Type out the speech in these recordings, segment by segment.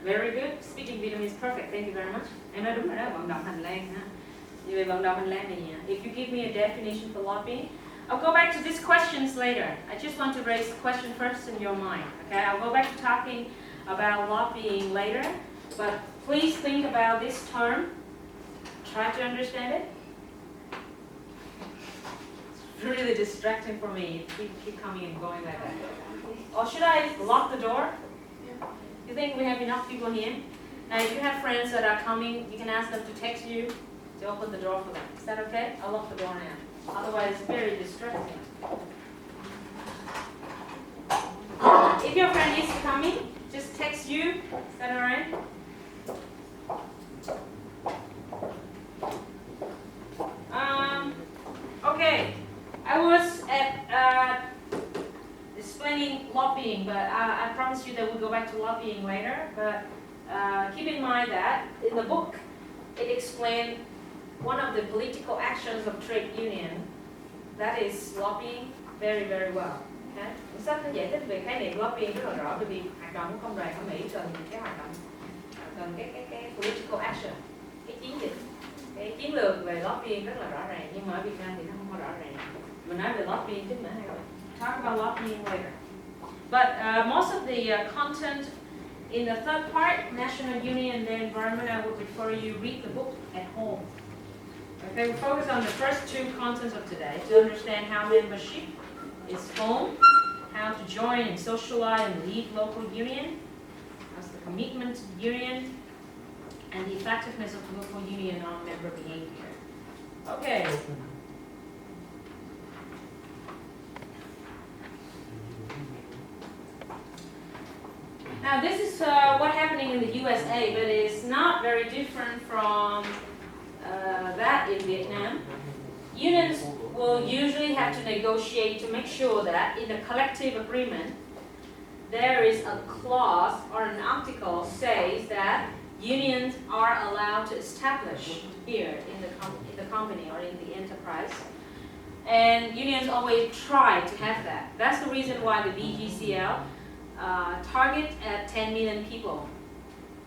Very good. Speaking Vietnamese perfect. Thank you very much. Em nói đúng rồi đó, vận động hành lang ha. Như vậy vận động hành lang thì if you give me a definition for lobbying, I'll go back to these questions later. I just want to raise the question first in your mind. Okay, I'll go back to talking about lobbying later, but please think about this term. Try to understand it. It's really distracting for me. Keep coming and going like that. Or should I lock the door? You think we have enough people here? Now, if you have friends that are coming, you can ask them to text you to open the door for them. Is that okay? I'll lock the door now. Otherwise, it's very distracting. If your friend is coming, just text you. Is that alright? Okay. I was at explaining lobbying, but I promise you that we'll go back to lobbying later. But keep in mind that in the book, it explained one of the political actions of trade union, that is lobbying, very, very well. Okay? Sách nó giải thích về khái niệm lobbying rất là rõ, bởi vì hoạt động của công đoàn ở Mỹ cần cái hoạt động, cần cái political action, cái chiến dịch, cái chiến lược về lobbying rất là rõ ràng, nhưng mà ở Việt Nam thì nó không có rõ ràng. Mình nói về lobbying chút nữa hay rồi. Talk about lobbying later. But most of the content in the third part, National Union and the Environment, I would refer you read the book at home. Okay, we focus on the first two contents of today to understand how membership is formed, how to join and socialize and lead local union, how's the commitment to the union, and the effectiveness of local union on member behavior. Okay. Now this is what's happening in the USA, but it's not very different from that in Vietnam. Unions will usually have to negotiate to make sure that in the collective agreement there is a clause or an article says that unions are allowed to establish here in the company or in the enterprise. And unions always try to have that. That's the reason why the VGCL target at 10 million people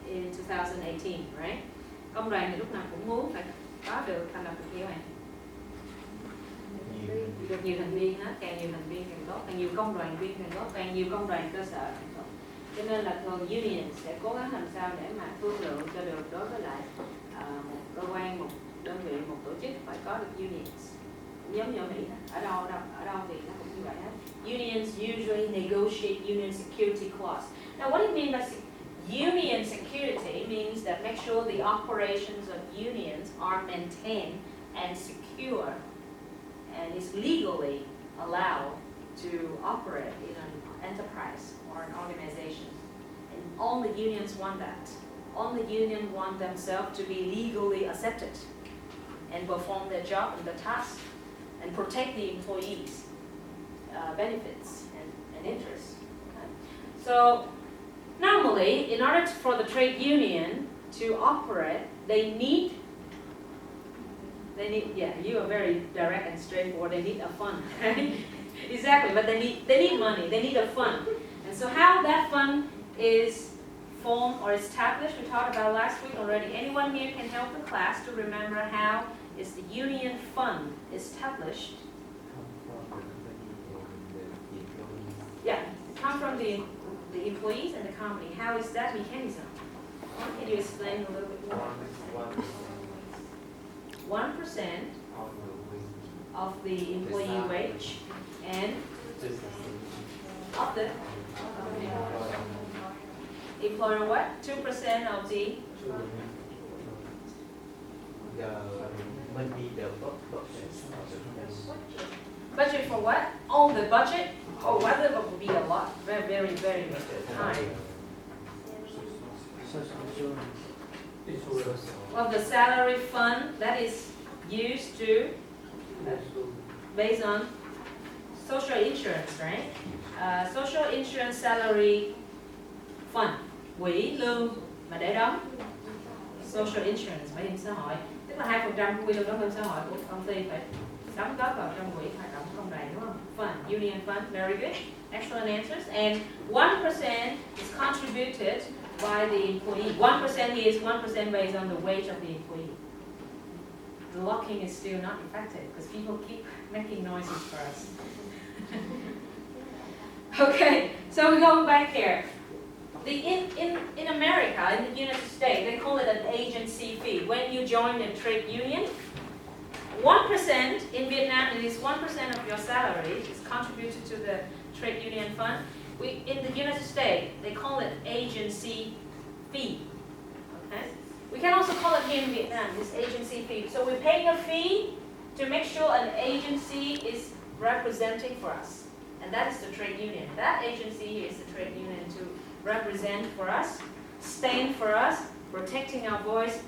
in 2018, right? Công đoàn thì lúc nào cũng muốn phải có được thành lập được như vậy. Được nhiều thành viên hết, càng nhiều thành viên càng tốt, càng nhiều công đoàn viên càng tốt, càng nhiều công đoàn cơ sở càng tốt. Cho nên là thường union sẽ cố gắng làm sao để mà thương lượng cho được đối với lại một cơ quan, một đơn vị, một tổ chức phải có được unions. Giống như ở Mỹ, ở đâu thì nó cũng như vậy hết. Unions usually negotiate union security clause. Now, what do you mean by union security? Means that make sure the operations of unions are maintained and secure, and is legally allowed to operate in an enterprise or an organization. And only unions want that. Only unions want themselves to be legally accepted and perform their job and the task and protect the employees' benefits and interests. Okay? So normally, in order for the trade union to operate, they need, yeah, you are very direct and straightforward, they need a fund, right? Exactly, but they need money, they need a fund. And so how that fund is formed or established, we talked about last week already. Anyone here can help the class to remember how is the union fund established? Yeah, it comes from the employees and the company. How is that mechanism? Can you explain a little bit more? 1% of the employee wage and of the employer what? 2% of the budget for what? Oh, the budget? Oh, well, that would be a lot. Very, very, very high. Well, the salary fund that is used to, based on social insurance, right? Social insurance salary fund, quỹ lương mà để đóng social insurance, bảo hiểm xã hội, tức là 2% quy lương đóng bảo hiểm xã hội của công ty phải đóng góp vào trong quỹ hoạt động công đoàn, đúng không? Fund, union fund, very good, excellent answers. And 1% is contributed by the employee. 1% is 1% based on the wage of the employee. The locking is still not effective because people keep making noises for us. Okay, so we're going back here. In America, in the United States, they call it an agency fee. When you join a trade union, 1% in Vietnam, it is 1% of your salary is contributed to the trade union fund. In the United States, they call it agency fee. Okay? We can also call it here in Vietnam, this agency fee. So we're paying a fee to make sure an agency is representing for us. And that is the trade union. That agency is the trade union to represent for us, stand for us, protecting our voice,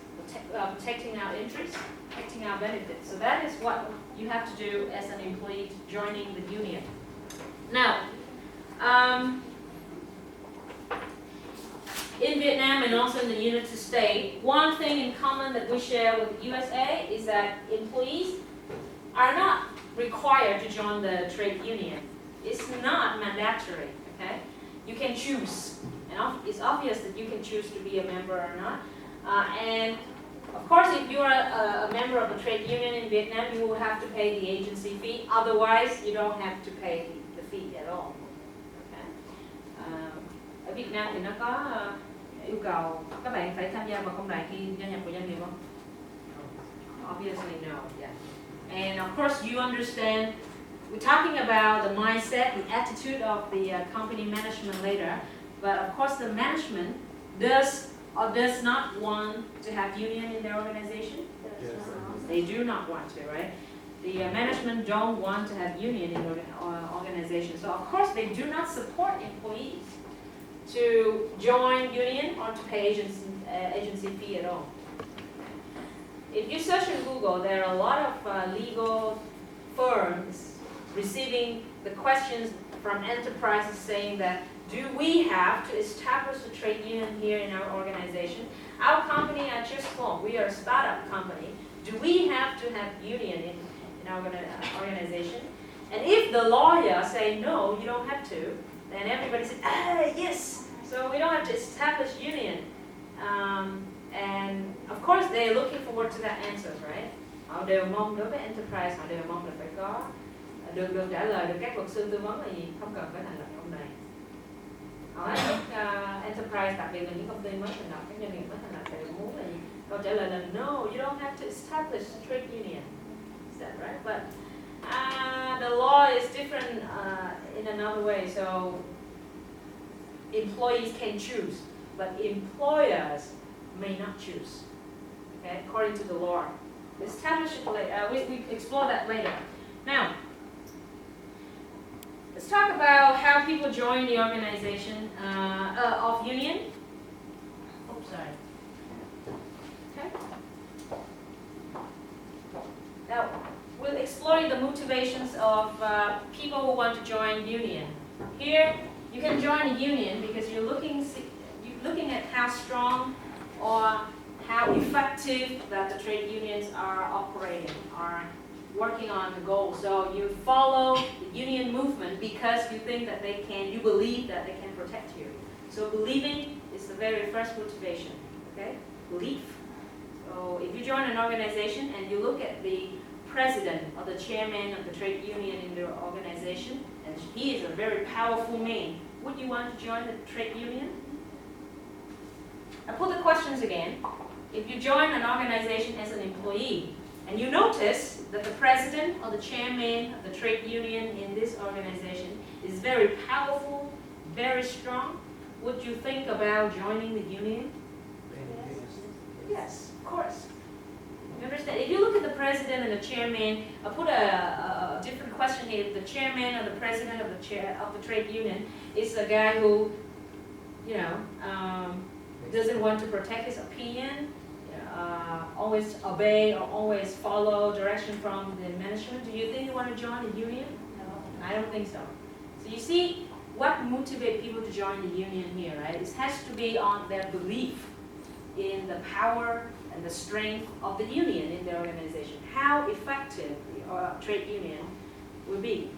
protecting our interests, protecting our benefits. So that is what you have to do as an employee joining the union. Now, in Vietnam and also in the United States, one thing in common that we share with the USA is that employees are not required to join the trade union. It's not mandatory, okay? You can choose. And it's obvious that you can choose to be a member or not. And of course, if you are a member of a trade union in Vietnam, you will have to pay the agency fee. Otherwise, you don't have to pay the fee at all. Okay. Ở Việt Nam thì nó có yêu cầu các bạn phải tham gia vào công đoàn khi gia nhập của doanh nghiệp không? Obviously no. Yeah. And of course, you understand. We're talking about the mindset, the attitude of the company management later. But of course, the management does or does not want to have union in their organization? Yes. They do not want to, right? The management don't want to have union in organization. So of course, they do not support employees to join union or to pay agency fee at all. If you search in Google, there are a lot of legal firms receiving the questions from enterprises saying that, do we have to establish a trade union here in our organization? Our company are just formed. We are a startup company. Do we have to have union in our organization? And if the lawyer say, no, you don't have to, then everybody says, yes. So we don't have to establish union. And of course, they're looking forward to that answer, right? Họ đều mong đối với enterprise, họ đều mong là phải có được trả lời được các luật sư tư vấn là gì? Không cần phải thành lập công đoàn. Enterprise, đặc biệt là những công ty mới thành lập, các doanh nghiệp mới thành lập thì muốn là gì? Câu trả lời là no, you don't have to establish a trade union. Is that right? But the law is different in another way. So employees can choose, but employers may not choose. Okay, according to the law. Establish it later. We explore that later. Now, let's talk about how people join the organization of union. Oh, sorry. Okay. Now, we'll explore the motivations of people who want to join union. Here, you can join a union because you're looking at how strong or how effective that the trade unions are operating, are working on the goal. So you follow the union movement because you think that you believe that they can protect you. So believing is the very first motivation, okay? Belief. So if you join an organization and you look at the president or the chairman of the trade union in the organization, and he is a very powerful man, would you want to join the trade union? I put the questions again. If you join an organization as an employee, and you notice that the president or the chairman of the trade union in this organization is very powerful, very strong, would you think about joining the union? Yes, of course. You understand? If you look at the president and the chairman, I put a different question here. The chairman or the president of the trade union is a guy who, doesn't want to protect his opinion, always obey or always follow direction from the management. Do you think you want to join the union? No, I don't think so. So you see, what motivates people to join the union here, right? It has to be on their belief in the power and the strength of the union in their organization. How effective the trade union will be.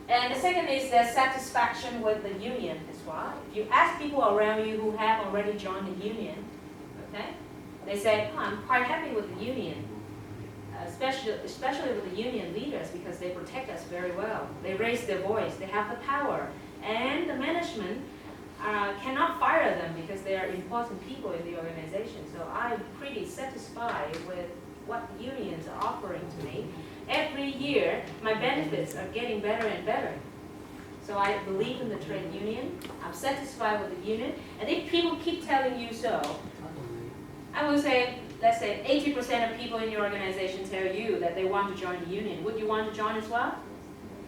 And the second is their satisfaction with the union as well. If you ask people around you who have already joined the union, okay, they say, oh, I'm quite happy with the union, especially with the union leaders because they protect us very well. They raise their voice, they have the power, and the management cannot fire them because they are important people in the organization. So I'm pretty satisfied with what the unions are offering to me. Every year, my benefits are getting better and better. So I believe in the trade union. I'm satisfied with the union. And if people keep telling you so, I would say, let's say 80% of people in your organization tell you that they want to join the union. Would you want to join as well?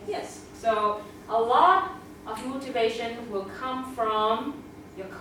Yes. So a lot of motivation will come from